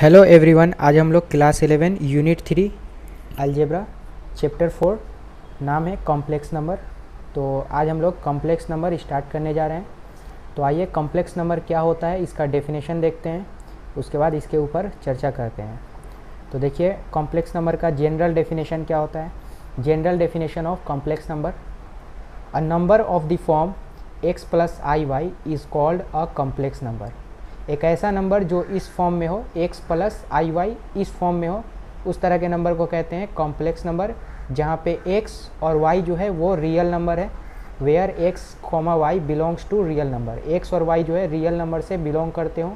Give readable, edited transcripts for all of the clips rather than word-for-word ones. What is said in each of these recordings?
Hello everyone, आज हम लोग क्लास 11 यूनिट 3 अलजेब्रा चैप्टर 4 नाम है कॉम्प्लेक्स नंबर। तो आज हम लोग कॉम्प्लेक्स नंबर स्टार्ट करने जा रहे हैं। तो आइए कॉम्प्लेक्स नंबर क्या होता है इसका डेफिनेशन देखते हैं, उसके बाद इसके ऊपर चर्चा करते हैं। तो देखिए कॉम्प्लेक्स नंबर का जनरल डेफिनेशन क्या होता है। General definition of complex number: a number of the form x plus I Y is called a complex number. एक ऐसा नंबर जो इस फॉर्म में हो, x प्लस आई वाई इस फॉर्म में हो, उस तरह के नंबर को कहते हैं कॉम्प्लेक्स नंबर, जहाँ पे x और y जो है वो रियल नंबर है। Where x, y belongs to real number, x और y जो है रियल नंबर से बिलोंग करते हो,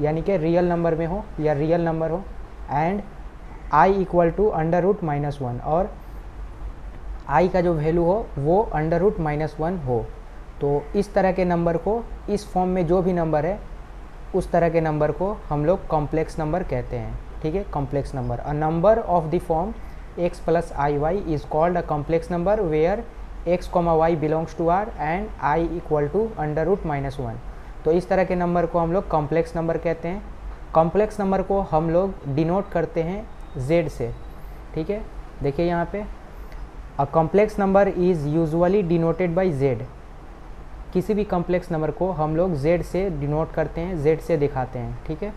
यानी कि रियल नंबर में हो या रियल नंबर हो। And i equal to under root minus one, और i का जो वैल्यू हो वो अंडर रूट माइनस वन हो। तो इस तरह के नंबर को, इस फॉर्म में जो भी नंबर है उस तरह के नंबर को हम लोग कॉम्प्लेक्स नंबर कहते हैं। ठीक है, complex number. A number of the form x plus I Y is called a complex number where x, y belongs to r and i equal to under root minus one. तो इस तरह के number को हम लोग complex number कहते हैं। Complex number को हम लोग डिनोट करते हैं z से। ठीक है, देखिए यहाँ पे अ complex number is usually denoted by z। किसी भी कॉम्प्लेक्स नंबर को हम लोग z से डिनोट करते हैं, z से दिखाते हैं। ठीक है,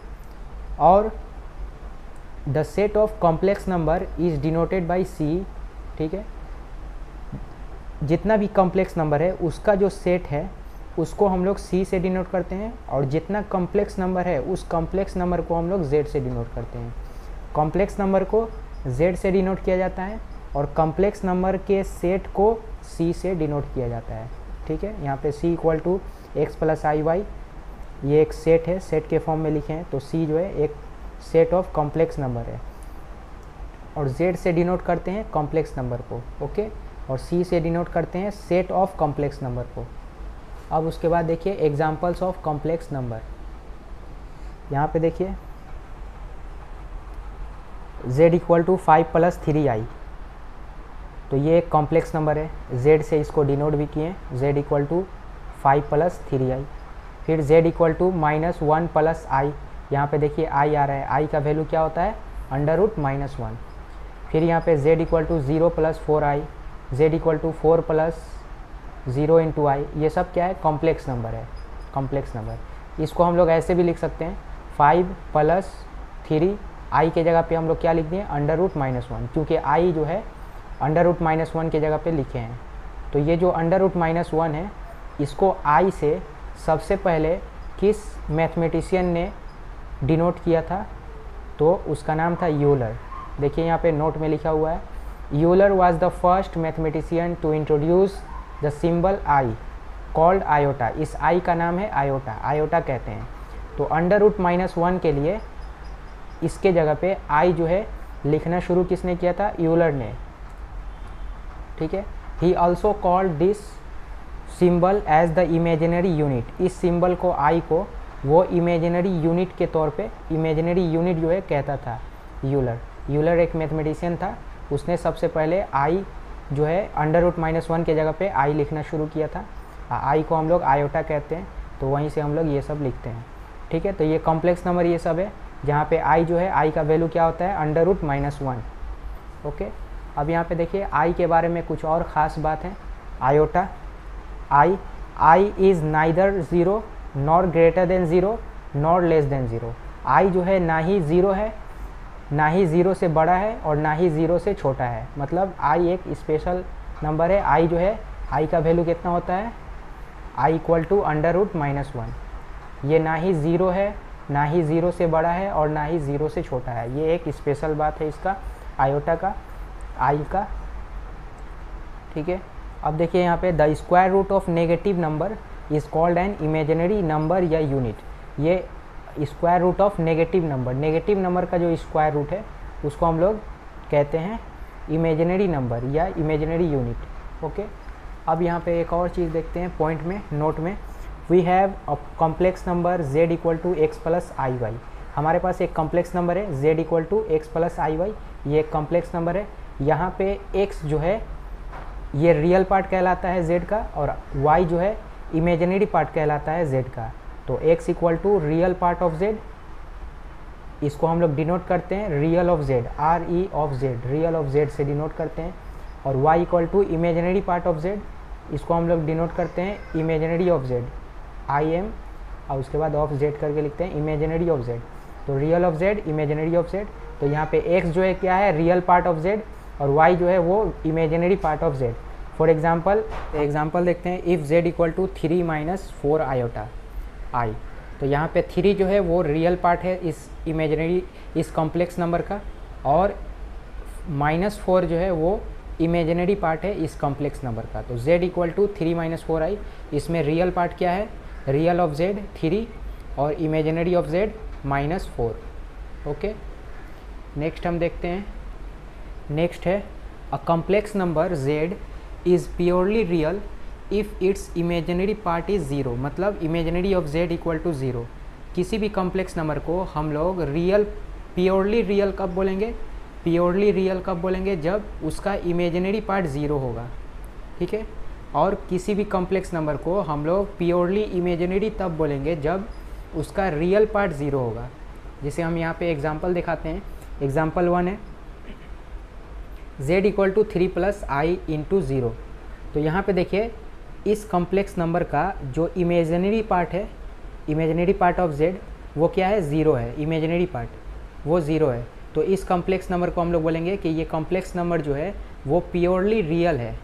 और the set of complex number is denoted by c। ठीक है, जितना भी कॉम्प्लेक्स नंबर है उसका जो सेट है उसको हम लोग c से डिनोट करते हैं, और जितना कॉम्प्लेक्स नंबर है उस कॉम्प्लेक्स नंबर को हम लोग z से डिनोट करते हैं। कॉम्प्लेक्स नंबर को z से डिनोट किया जाता है और कॉम्प्लेक्स नंबर के सेट को c से डिनोट किया जाता है। ठीक है, यहाँ पे c equal to X plus I Y, ये एक सेट है, सेट के फॉर्म में लिखे हैं, तो c जो है एक सेट ऑफ कॉम्प्लेक्स नंबर है, और z से डिनोट करते हैं कॉम्प्लेक्स नंबर को। ओके, और c से डिनोट करते हैं सेट ऑफ कॉम्प्लेक्स नंबर को। अब उसके बाद देखिए एग्जांपल्स ऑफ कॉम्प्लेक्स नंबर। यहाँ पे देखिए z equal to 5 plus 3i, तो ये एक कॉम्प्लेक्स नंबर है, z से इसको डिनोट भी किए, z equal to 5 plus 3i। फिर z equal to minus 1 plus i, यहाँ पे देखिए i आ रहा है, i का वैल्यू क्या होता है अंडर रूट माइनस वन। फिर यहाँ पे z equal to 0 plus 4i, z equal to 4 plus 0 into i. ये सब क्या है, कॉम्प्लेक्स नंबर है, कॉम्प्लेक्स नंबर। इसको हम लोग ऐसे भी लिख सकते हैं 5 प्लस 3, आई के जगह पे हम लोग क्या लिख दिए अंडर रूट माइनस वन, क्योंकि आई जो है अंडर रूट माइनस वन के जगह पे लिखे हैं। तो ये जो अंडर रूट माइनस वन है इसको आई से सबसे पहले किस मैथमेटिशियन ने डिनोट किया था, तो उसका नाम था यूलर। देखिए यहाँ पे नोट में लिखा हुआ है, Euler was the first mathematician to introduce the symbol I called iota. इस आई का नाम है आयोटा, आयोटा कहते हैं। तो अंडर रूट माइनस वन के लिए इसके जगह पे आई जो है लिखना शुरू किसने किया था, यूलर ने। ठीक है, he also called this symbol as the imaginary unit. इस सिंबल को आई को वो इमेजिनरी यूनिट के तौर पे, इमेजिनरी यूनिट जो है कहता था यूलर। यूलर एक मैथमेटिशियन था, उसने सबसे पहले आई जो है अंडर रूट माइनस वन के जगह पे आई लिखना शुरू किया था। आई को हम लोग आयोटा कहते हैं, तो वहीं से हम लोग ये सब लिखते हैं। ठीक है, तो ये कॉम्प्लेक्स नंबर ये सब है जहाँ पे आई जो है, आई का वैल्यू क्या होता है under root minus one. Okay, अब यहाँ पे देखिए आई के बारे में कुछ और ख़ास बात है। Iota i is neither zero nor greater than zero nor less than zero. I जो है ना ही ज़ीरो है, ना ही ज़ीरो से बड़ा है, और ना ही ज़ीरो से छोटा है। मतलब आई एक स्पेशल नंबर है। आई जो है, आई का वैल्यू कितना होता है, i equal to under root minus one. ये ना ही ज़ीरो है, ना ही ज़ीरो से बड़ा है, और ना ही ज़ीरो से छोटा है। ये एक स्पेशल बात है इसका, आयोटा का, आई का। ठीक है, अब देखिए यहाँ पे the square root of negative number is called an imaginary number या यूनिट। ये square root of negative number, negative number का जो स्क्वायर रूट है उसको हम लोग कहते हैं इमेजिनरी नंबर या इमेजिनरी यूनिट। ओके, अब यहाँ पे एक और चीज़ देखते हैं पॉइंट में, नोट में। We have a complex number z equal to X plus I Y. हमारे पास एक कॉम्प्लेक्स नंबर है z equal to X plus I Y, ये एक कॉम्प्लेक्स नंबर है। यहाँ पे x जो है ये रियल पार्ट कहलाता है z का, और y जो है इमेजिनरी पार्ट कहलाता है z का। तो x equal to real part of z इसको हम लोग डिनोट करते हैं real of Z, R E of Z, real of Z से डिनोट करते हैं। और y equal to imaginary part of Z, इसको हम लोग डिनोट करते हैं imaginary of Z, I M, और उसके बाद ऑफ जेड करके लिखते हैं इमेजिनरी ऑफ जेड। तो real of Z, imaginary of Z, तो यहाँ पे x जो है क्या है, रियल पार्ट ऑफ जेड, और y जो है वो imaginary part of Z. For example देखते हैं, if z equal to 3 minus 4 iota i, तो यहाँ पे 3 जो है वो रियल पार्ट है इस इमेजिनरी, इस कॉम्प्लेक्स नंबर का, और -4 जो है वो इमेजिनरी पार्ट है इस कॉम्प्लेक्स नंबर का। तो z इक्वल टू 3 माइनस 4 आई, इसमें रियल पार्ट क्या है, रियल ऑफ z 3 और imaginary of z -4। Okay, next हम देखते हैं, नेक्स्ट है a complex number z is purely real if its imaginary part is 0, मतलब imaginary of z equal to 0। किसी भी कॉम्प्लेक्स नंबर को हम लोग रियल, प्योरली रियल कब बोलेंगे, प्योरली रियल कब बोलेंगे, जब उसका इमेजिनरी पार्ट 0 होगा, ठीक है। और किसी भी कॉम्प्लेक्स नंबर को हम लोग प्योरली इमेजिनरी तब बोलेंगे जब उसका रियल पार्ट 0 होगा। जैसे हम यहाँ पे एग्जांपल दिखाते हैं, एग्जांपल 1 है z equal to 3 plus I into 0। तो यहाँ पे देखिए इस कॉम्प्लेक्स नंबर का जो इमेजिनरी पार्ट है, इमेजिनरी पार्ट ऑफ z वो क्या है, 0 है, इमेजिनरी पार्ट वो 0 है। तो इस कॉम्प्लेक्स नंबर को हम लोग बोलेंगे कि ये कॉम्प्लेक्स नंबर जो है वो प्योरली रियल है।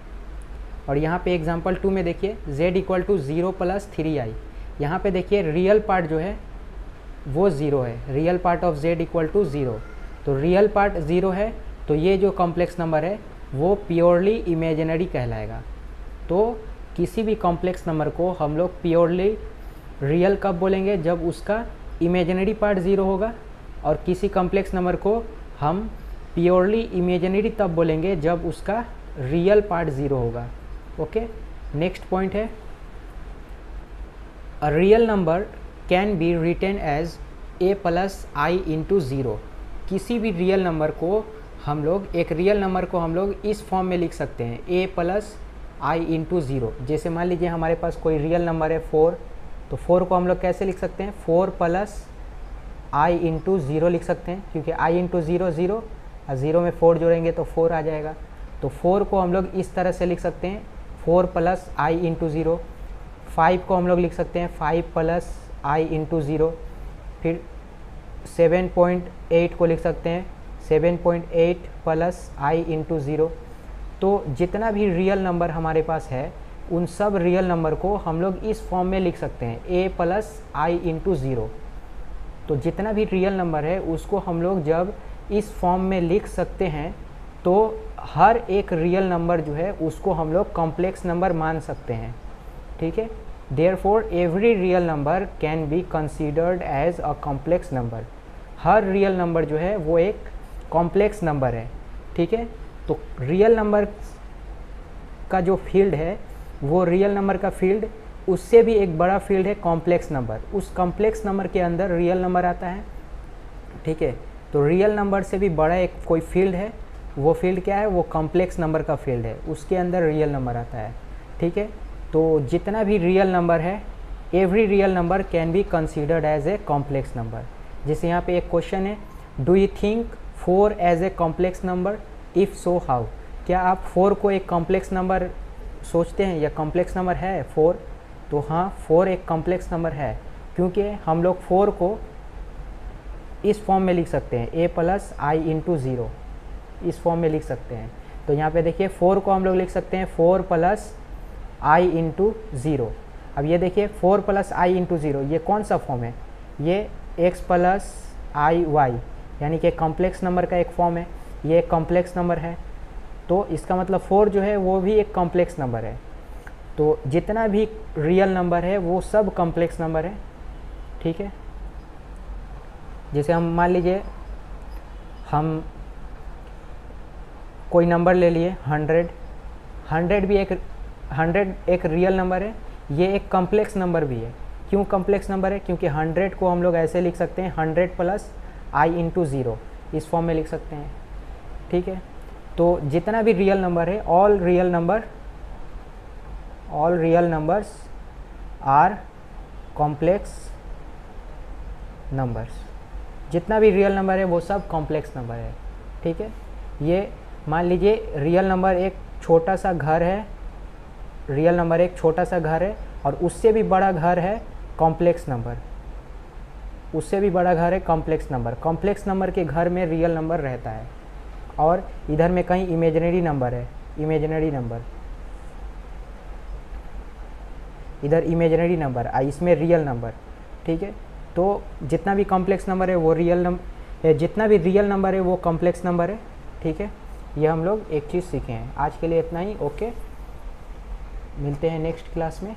और यहाँ पे एग्जांपल 2 में देखिए z इक्वल टू 0 प्लस 3 आई, यहाँ पे देखिए रियल पार्ट जो है वो 0 है, real part of z equal to 0। तो रियल पार्ट 0 है, तो ये जो कॉम्प्लेक्स नंबर है वो प्योरली इमेजिनरी कहलाएगा। तो किसी भी कॉम्प्लेक्स नंबर को हम लोग प्योरली रियल कब बोलेंगे, जब उसका इमेजिनरी पार्ट 0 होगा, और किसी कॉम्प्लेक्स नंबर को हम प्योरली इमेजिनरी तब बोलेंगे जब उसका रियल पार्ट 0 होगा। ओके, नेक्स्ट पॉइंट है a real number can be written as a plus I into 0। किसी भी रियल नंबर को हम लोग, एक रियल नंबर को हम लोग इस फॉर्म में लिख सकते हैं, a प्लस आई इंटू 0। जैसे मान लीजिए हमारे पास कोई रियल नंबर है 4, तो 4 को हम लोग कैसे लिख सकते हैं, 4 प्लस आई इंटू 0 लिख सकते हैं, क्योंकि आई इंटू 0 0 और 0 में 4 जोड़ेंगे तो 4 आ जाएगा। तो 4 को हम लोग इस तरह से लिख सकते हैं, 4 प्लस आई इंटू 0। 5 को हम लोग लिख सकते हैं 5 प्लस आई इंटू 0। फिर 7.8 को लिख सकते हैं 7.8 प्लस आई इंटू 0। तो जितना भी रियल नंबर हमारे पास है उन सब रियल नंबर को हम लोग इस फॉर्म में लिख सकते हैं, a प्लस आई इंटू 0। तो जितना भी रियल नंबर है उसको हम लोग जब इस फॉर्म में लिख सकते हैं तो हर एक रियल नंबर जो है उसको हम लोग कॉम्प्लेक्स नंबर मान सकते हैं, ठीक है। Therefore every real number can be considered as a complex number. हर रियल नंबर जो है वो एक कॉम्प्लेक्स नंबर है, ठीक है। तो रियल नंबर का जो फील्ड है वो रियल नंबर का फील्ड, उससे भी एक बड़ा फील्ड है कॉम्प्लेक्स नंबर। उस कॉम्प्लेक्स नंबर के अंदर रियल नंबर आता है, ठीक है। तो रियल नंबर से भी बड़ा एक कोई फील्ड है, वो फील्ड क्या है, वो कॉम्प्लेक्स नंबर का फील्ड है, उसके अंदर रियल नंबर आता है, ठीक है। तो जितना भी रियल नंबर है, every real number can be considered as a complex number. जैसे यहाँ पे एक क्वेश्चन है, do you think 4 as a complex number, if so how. क्या आप 4 को एक कॉम्प्लेक्स नंबर सोचते हैं, या कॉम्प्लेक्स नंबर है 4? तो हाँ, 4 एक कॉम्प्लेक्स नंबर है, क्योंकि हम लोग 4 को इस फॉर्म में लिख सकते हैं, a प्लस आई इंटू 0, इस फॉर्म में लिख सकते हैं। तो यहाँ पे देखिए 4 को हम लोग लिख सकते हैं 4 प्लस आई इंटू 0। अब ये देखिए 4 प्लस आई इंटू 0, ये कौन सा फॉर्म है, ये x प्लस आई वाई, यानी कि कॉम्प्लेक्स नंबर का एक फॉर्म है, ये एक कॉम्प्लेक्स नंबर है। तो इसका मतलब 4 जो है वो भी एक कॉम्प्लेक्स नंबर है। तो जितना भी रियल नंबर है वो सब कॉम्प्लेक्स नंबर है, ठीक है। जैसे हम मान लीजिए हम कोई नंबर ले लिए 100 भी एक रियल नंबर है, ये एक कॉम्प्लेक्स नंबर भी है। क्यों कॉम्प्लेक्स नंबर है, क्योंकि 100 को हम लोग ऐसे लिख सकते हैं 100 प्लस आई इंटू 0, इस फॉर्म में लिख सकते हैं, ठीक है। तो जितना भी रियल नंबर है, all real numbers are complex numbers, जितना भी रियल नंबर है वो सब कॉम्प्लेक्स नंबर है, ठीक है। ये मान लीजिए रियल नंबर एक छोटा सा घर है, रियल नंबर एक छोटा सा घर है और उससे भी बड़ा घर है कॉम्प्लेक्स नंबर, उससे भी बड़ा घर है कॉम्प्लेक्स नंबर। कॉम्प्लेक्स नंबर के घर में रियल नंबर रहता है और इधर में कहीं इमेजिनरी नंबर है, इमेजिनरी नंबर, इधर इमेजिनरी नंबर इसमें रियल नंबर, ठीक है। तो जितना भी कॉम्प्लेक्स नंबर है वो रियल नंबर, जितना भी रियल नंबर है वो कॉम्प्लेक्स नंबर है, ठीक है। ये हम लोग एक चीज़ सीखे हैं। आज के लिए इतना ही, ओके, मिलते हैं नेक्स्ट क्लास में।